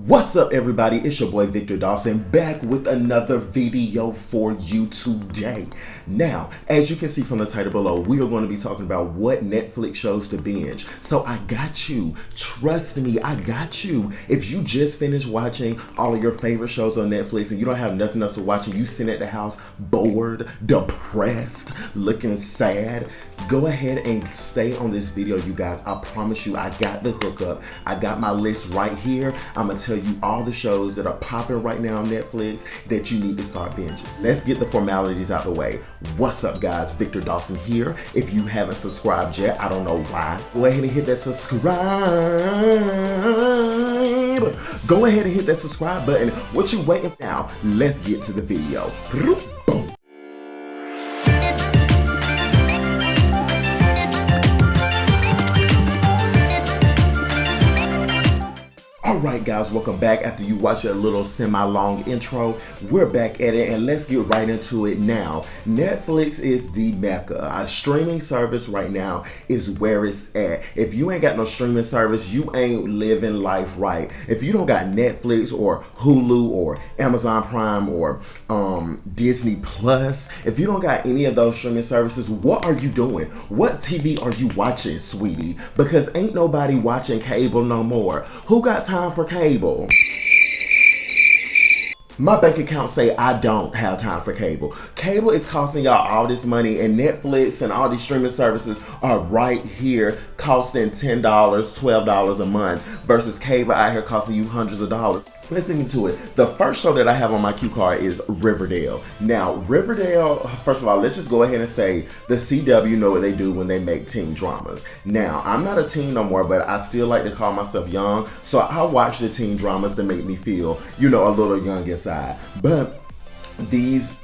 What's up, everybody? It's your boy Victor Dawson back with another video for you today. Now, as you can see from the title below, we are going to be talking about what Netflix shows to binge. So I got you. Trust me, I got you. If you just finished watching all of your favorite shows on Netflix and you don't have nothing else to watch and you sit at the house bored, depressed, looking sad, go ahead and stay on this video, you guys. I promise you, I got the hookup. I got my list right here. I'm gonna tell you all the shows that are popping right now on Netflix that you need to start binging. Let's get the formalities out the way. What's up, guys? Victor Dawson here. If you haven't subscribed yet, I don't know why, go ahead and hit that subscribe. Go ahead and hit that subscribe button. What you waiting for now? Let's get to the video. Boom. Alright guys, welcome back. After you watch a little semi-long intro, we're back at it and let's get right into it now. Netflix is the mecca. A streaming service right now is where it's at. If you ain't got no streaming service, you ain't living life right. If you don't got Netflix or Hulu or Amazon Prime or Disney Plus, if you don't got any of those streaming services, what are you doing? What TV are you watching, sweetie? Because ain't nobody watching cable no more. Who got time for cable? My bank account say I don't have time for cable. Cable is costing y'all all this money, and Netflix and all these streaming services are right here costing $10, $12 a month versus cable out here costing you hundreds of dollars. Let's get into it. The first show that I have on my cue card is Riverdale. Now, Riverdale, first of all, let's just go ahead and say the CW know what they do when they make teen dramas. Now, I'm not a teen no more, but I still like to call myself young, so I watch the teen dramas to make me feel, you know, a little young inside. But these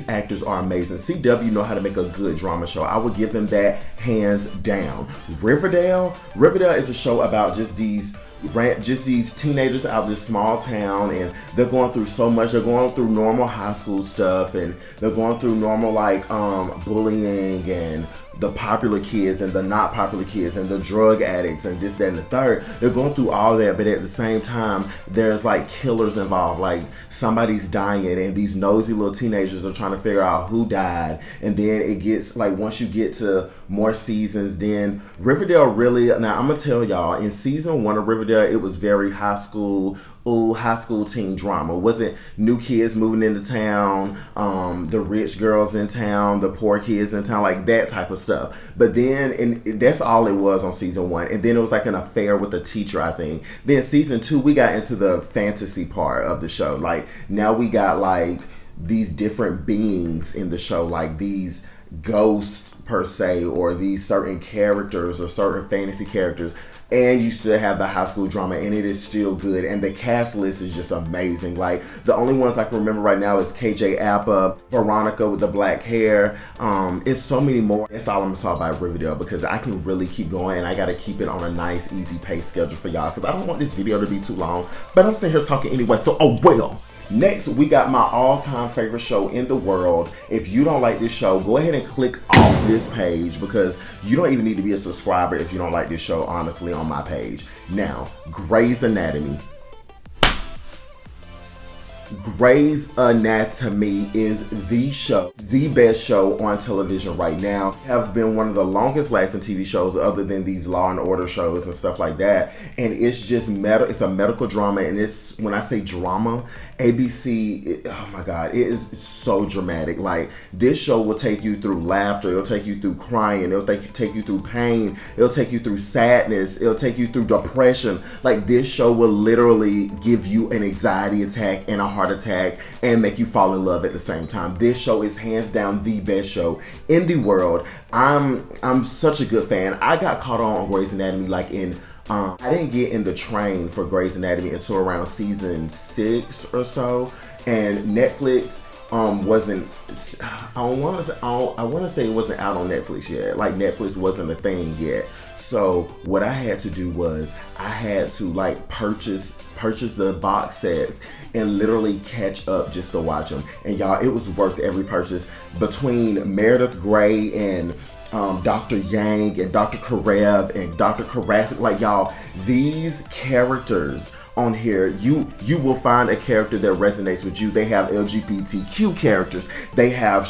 actors are amazing. CW know how to make a good drama show. I would give them that hands down. Riverdale is a show about just these teenagers out of this small town, and they're going through so much. They're going through normal high school stuff, and they're going through normal bullying and the popular kids and the not popular kids and the drug addicts and this, that, and the third. They're going through all that, but at the same time, there's like killers involved. Like somebody's dying, and these nosy little teenagers are trying to figure out who died. And then it gets like, once you get to more seasons, then Riverdale really, now I'm gonna tell y'all, in season 1 of Riverdale, it was very high school teen drama. It wasn't new kids moving into town, the rich girls in town, the poor kids in town, like that type of stuff. But then, and that's all it was on season 1. And then it was like an affair with a teacher, I think. Then season 2, we got into the fantasy part of the show. Like now we got like these different beings in the show, like these ghosts per se, or these certain characters or certain fantasy characters. And you still have the high school drama, and it is still good. And the cast list is just amazing. Like, the only ones I can remember right now is KJ Apa, Veronica with the black hair. It's so many more. That's all I'm gonna talk about Riverdale, because I can really keep going, and I gotta keep it on a nice, easy pace schedule for y'all, because I don't want this video to be too long. But I'm sitting here talking anyway, so oh well. Next, we got my all-time favorite show in the world. If you don't like this show, go ahead and click off this page, because you don't even need to be a subscriber if you don't like this show, honestly, on my page. Now, Grey's Anatomy. Grey's Anatomy is the show, the best show on television right now. Have been one of the longest lasting TV shows other than these Law and Order shows and stuff like that. And it's just it's a medical drama, and it's, when I say drama, ABC, oh my God, it is so dramatic. Like, this show will take you through laughter, it'll take you through crying, it'll take you through pain, it'll take you through sadness, it'll take you through depression. Like, this show will literally give you an anxiety attack and a heart attack and make you fall in love at the same time. This show is hands down the best show in the world. I'm such a good fan. I got caught on Grey's Anatomy like in I didn't get in the train for Grey's Anatomy until around season 6 or so, and Netflix wasn't, I want to say it wasn't out on Netflix yet. Like, Netflix wasn't a thing yet. So what I had to do was I had to like purchase the box sets and literally catch up just to watch them. And y'all, it was worth every purchase. Between Meredith Grey and Dr. Yang and Dr. Karev and Dr. Karasik, like, y'all, these characters on here, you will find a character that resonates with you. They have LGBTQ characters. They have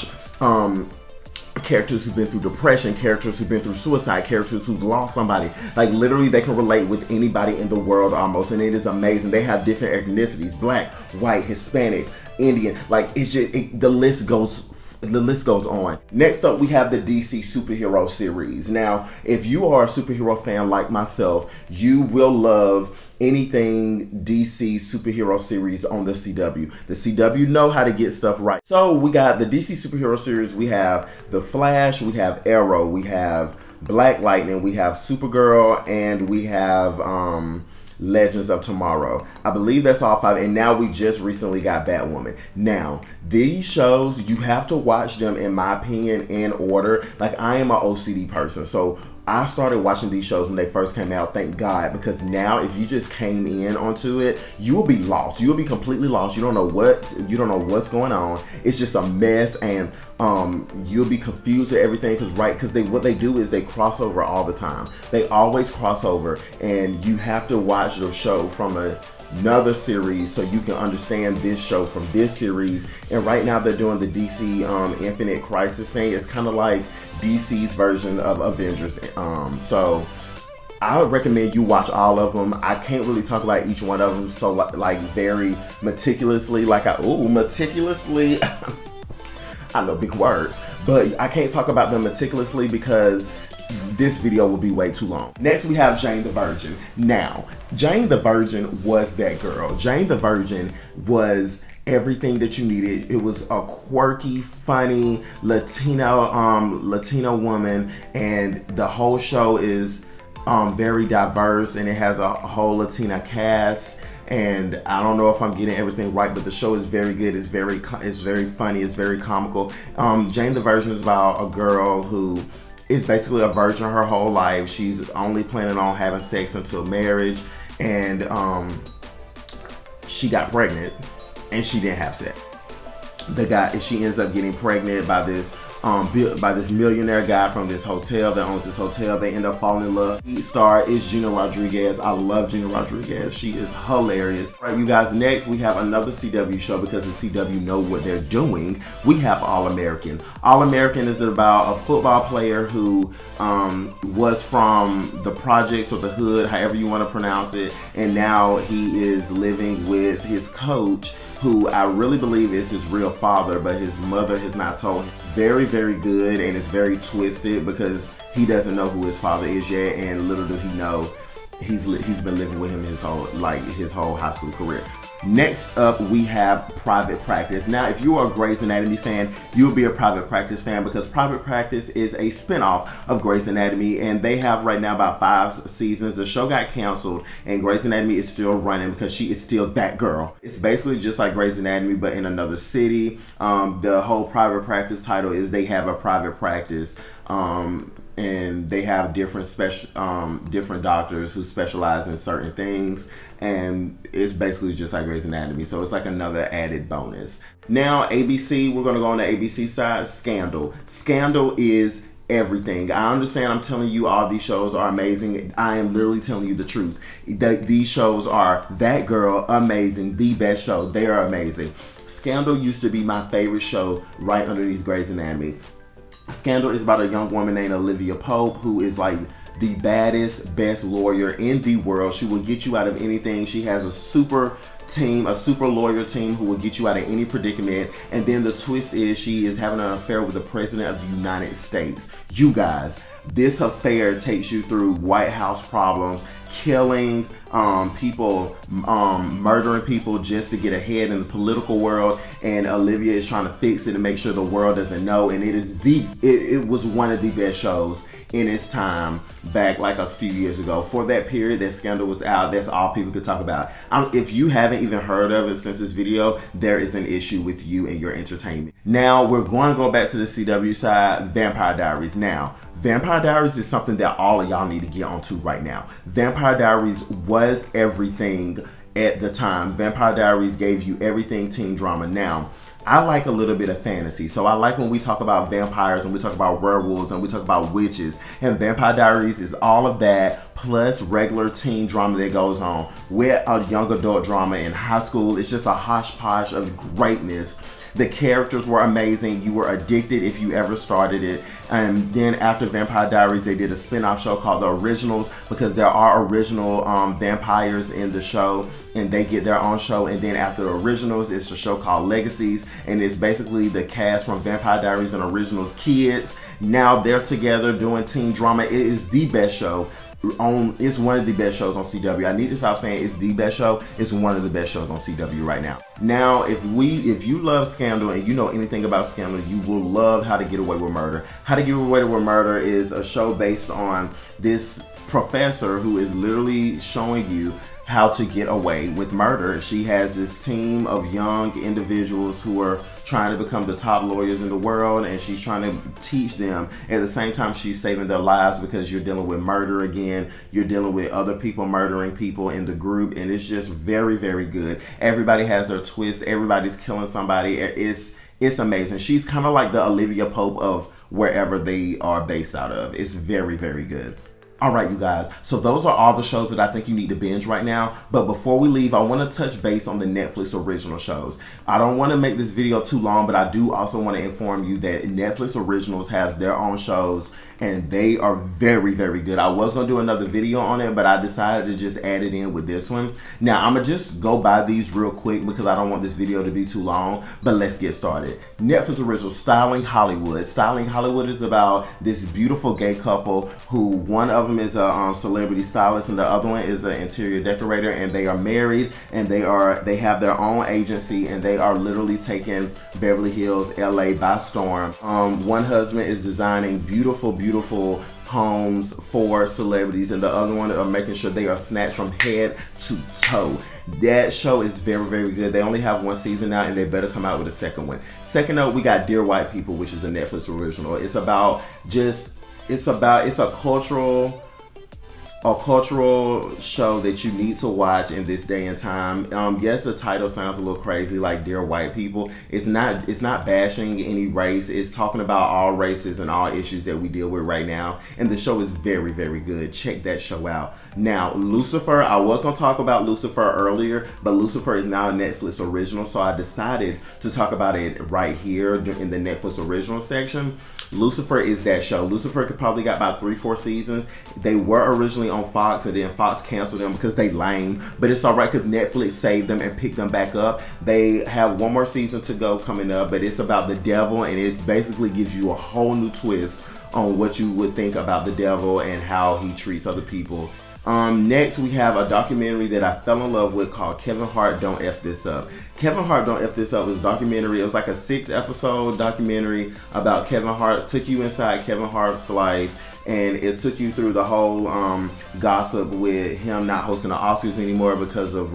characters who've been through depression, characters who've been through suicide, characters who've lost somebody. Like, literally, they can relate with anybody in the world almost, and it is amazing. They have different ethnicities: black, white, Hispanic, Indian. Like, it's just the list goes on. Next up, we have the DC superhero series. Now, if you are a superhero fan like myself, you will love anything DC superhero series on the CW. The CW know how to get stuff right. So we got the DC superhero series. We have The Flash, we have Arrow, we have Black Lightning, we have Supergirl, and we have Legends of Tomorrow. I believe that's all 5, and now we just recently got Batwoman. Now, these shows, you have to watch them, in my opinion, in order. Like, I am an OCD person, so I started watching these shows when they first came out, thank God, because now if you just came in onto it, you will be lost. You will be completely lost. You don't know what's going on. It's just a mess, and you'll be confused with everything because what they do is they cross over all the time. They always cross over, and you have to watch the show from another series so you can understand this show from this series. And right now they're doing the DC Infinite Crisis thing. It's kind of like DC's version of Avengers. So I would recommend you watch all of them. I can't really talk about each one of them so like very meticulously. Meticulously. I know big words, but I can't talk about them meticulously because this video will be way too long. Next, we have Jane the Virgin. Now, Jane the Virgin was that girl. Jane the Virgin was everything that you needed. It was a quirky, funny Latino woman, and the whole show is very diverse, and it has a whole Latina cast. And I don't know if I'm getting everything right, but the show is very good. It's very funny. It's very comical. Jane the Virgin is about a girl who is basically a virgin her whole life. She's only planning on having sex until marriage, and she got pregnant, and she didn't have sex. She ends up getting pregnant by this millionaire guy from this hotel that owns this hotel. They end up falling in love. Lead star is Gina Rodriguez. I love Gina Rodriguez. She is hilarious. All right, you guys, next we have another CW show because the CW know what they're doing. We have All American. All American is about a football player who was from the projects or the hood, however you want to pronounce it, and now he is living with his coach, who I really believe is his real father, but his mother has not told him. Very, very good, and it's very twisted because he doesn't know who his father is yet, and little did he know he's been living with him his whole high school career. Next up, we have Private Practice. Now, if you are a Grey's Anatomy fan, you'll be a Private Practice fan because Private Practice is a spinoff of Grey's Anatomy, and they have right now about 5 seasons. The show got canceled, and Grey's Anatomy is still running because she is still that girl. It's basically just like Grey's Anatomy, but in another city. The whole Private Practice title is they have a private practice. And they have different doctors who specialize in certain things, and it's basically just like Grey's Anatomy, so it's like another added bonus. Now, ABC, we're going to go on the ABC side. Scandal is everything. I understand I'm telling you all these shows are amazing. I am literally telling you the truth. These shows are that girl amazing, the best show. They are amazing. Scandal used to be my favorite show right underneath Grey's Anatomy. Scandal is about a young woman named Olivia Pope who is like the baddest, best lawyer in the world. She will get you out of anything. She has a super lawyer team who will get you out of any predicament. And then the twist is she is having an affair with the President of the United States. You guys, this affair takes you through White House problems, killing people, murdering people just to get ahead in the political world, and Olivia is trying to fix it and make sure the world doesn't know. And it was one of the best shows in its time back like a few years ago. For that period that Scandal was out, that's all people could talk about. If you haven't even heard of it since this video, there is an issue with you and your entertainment. Now we're going to go back to the CW side. Vampire Diaries. Now, Vampire Diaries is something that all of y'all need to get onto right now. Vampire Diaries was everything at the time. Vampire Diaries gave you everything teen drama. Now, I like a little bit of fantasy. So I like when we talk about vampires and we talk about werewolves and we talk about witches. And Vampire Diaries is all of that plus regular teen drama that goes on with a young adult drama in high school. It's just a hodgepodge of greatness. The characters were amazing. You were addicted if you ever started it. And then after Vampire Diaries, they did a spin-off show called The Originals, because there are original vampires in the show, and they get their own show. And then after The Originals, it's a show called Legacies, and it's basically the cast from Vampire Diaries and Originals kids. Now they're together doing teen drama. It is the best show. It's one of the best shows on CW. I need to stop saying it's the best show. It's one of the best shows on CW right now. Now, if you love Scandal and you know anything about Scandal, you will love How to Get Away with Murder. How to Get Away with Murder is a show based on this professor who is literally showing you how to get away with murder. She has this team of young individuals who are trying to become the top lawyers in the world, and she's trying to teach them. At the same time, she's saving their lives, because you're dealing with murder again. You're dealing with other people murdering people in the group, and it's just very, very good. Everybody has their twist. Everybody's killing somebody. It's amazing. She's kind of like the Olivia Pope of wherever they are based out of. It's very, very good. Alright, you guys, so those are all the shows that I think you need to binge right now. But before we leave, I want to touch base on the Netflix original shows. I don't want to make this video too long, but I do also want to inform you that Netflix Originals has their own shows, and they are very, very good. I was going to do another video on it, but I decided to just add it in with this one. Now, I'm going to just go by these real quick because I don't want this video to be too long, but let's get started. Netflix Original, Styling Hollywood. Styling Hollywood is about this beautiful gay couple who one of them is a celebrity stylist and the other one is an interior decorator, and they are married, and they have their own agency, and they are literally taking Beverly Hills, LA by storm. One husband is designing beautiful homes for celebrities, and the other one are making sure they are snatched from head to toe. That show is very, very good. They only have one season now, and they better come out with a second one. Second up, we got Dear White People, which is a Netflix original. It's a cultural show that you need to watch in this day and time. Yes, the title sounds a little crazy, like Dear White People. It's not bashing any race. It's talking about all races and all issues that we deal with right now. And the show is very, very good. Check that show out. Now, Lucifer, I was going to talk about Lucifer earlier, but Lucifer is now a Netflix original, so I decided to talk about it right here in the Netflix original section. Lucifer is that show. Lucifer could probably got about 3-4 seasons. They were originally on Fox, and then Fox canceled them because they lame, but it's alright because Netflix saved them and picked them back up. They have one more season to go coming up, but it's about the devil, and it basically gives you a whole new twist on what you would think about the devil and how he treats other people. Next, we have a documentary that I fell in love with called Kevin Hart Don't F This Up. Kevin Hart Don't F This Up was a documentary. It was like a 6-episode documentary about Kevin Hart. It took you inside Kevin Hart's life, and it took you through the whole gossip with him not hosting the Oscars anymore because of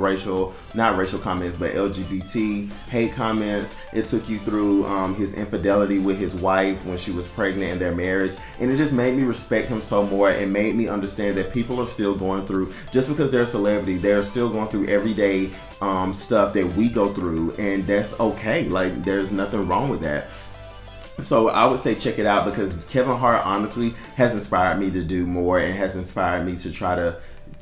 not racial comments, but LGBT hate comments. It took you through his infidelity with his wife when she was pregnant in their marriage. And it just made me respect him so more, and made me understand that people are still going through, just because they're a celebrity, they're still going through everyday stuff that we go through, and that's okay. Like, there's nothing wrong with that. So I would say check it out, because Kevin Hart honestly has inspired me to do more, and has inspired me to try to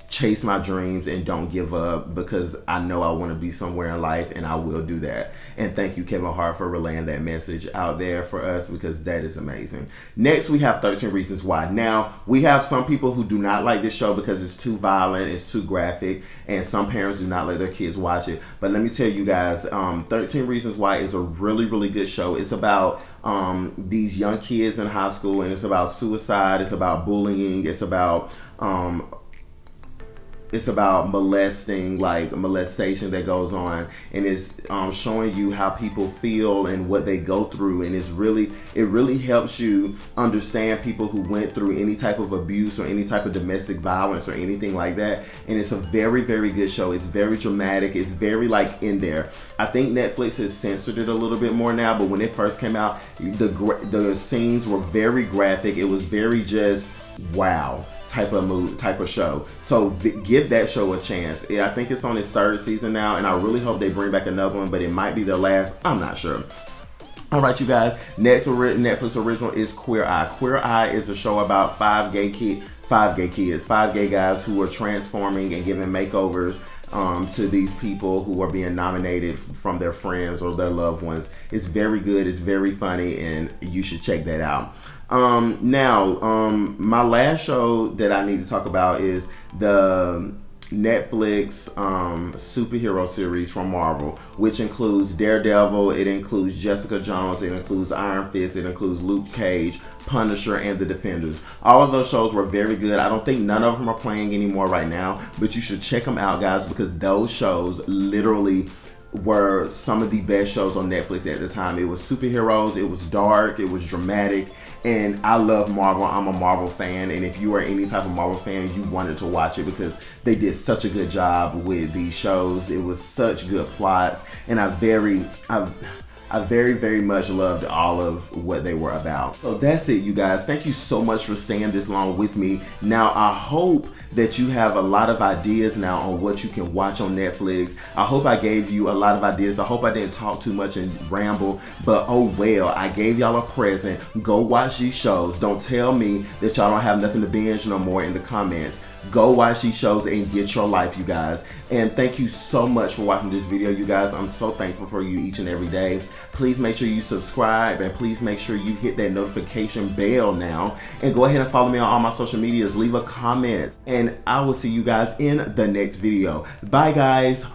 chase my dreams and don't give up, because I know I want to be somewhere in life, and I will do that. And thank you, Kevin Hart, for relaying that message out there for us, because that is amazing. Next, we have 13 Reasons Why. Now, we have some people who do not like this show because it's too violent, it's too graphic, and some parents do not let their kids watch it. But let me tell you guys, 13 Reasons Why is a really, really good show. It's about these young kids in high school, and it's about suicide, it's about bullying, it's about molestation that goes on, and it's showing you how people feel and what they go through, and it really helps you understand people who went through any type of abuse or any type of domestic violence or anything like that. And it's a very, very good show. It's very dramatic. It's very in there. I think Netflix has censored it a little bit more now, but when it first came out, the scenes were very graphic. It was very just wow. type of show. So give that show a chance. I think it's on its 3rd season now, and I really hope they bring back another one, but it might be their last. I'm not sure. All right, you guys. Next Netflix original is Queer Eye. Queer Eye is a show about 5 gay guys who are transforming and giving makeovers to these people who are being nominated from their friends or their loved ones. It's very good. It's very funny, and you should check that out. My last show that I need to talk about is the Netflix superhero series from Marvel, which includes Daredevil, it includes Jessica Jones, it includes Iron Fist, it includes Luke Cage, Punisher, and The Defenders. All of those shows were very good. I don't think none of them are playing anymore right now, but you should check them out, guys, because those shows literally were some of the best shows on Netflix at the time. It was superheroes, it was dark, it was dramatic, and I love Marvel. I'm a Marvel fan, and if you are any type of Marvel fan, you wanted to watch it because they did such a good job with these shows. It was such good plots, and I very much loved all of what they were about. So that's it, you guys. Thank you so much for staying this long with me. Now, I hope that you have a lot of ideas now on what you can watch on Netflix. I hope I gave you a lot of ideas. I hope I didn't talk too much and ramble, but oh well, I gave y'all a present. Go watch these shows. Don't tell me that y'all don't have nothing to binge no more in the comments. Go watch these shows and get your life, you guys. And thank you so much for watching this video, you guys. I'm so thankful for you each and every day. Please make sure you subscribe, and please make sure you hit that notification bell now. And go ahead and follow me on all my social medias. Leave a comment. And I will see you guys in the next video. Bye, guys.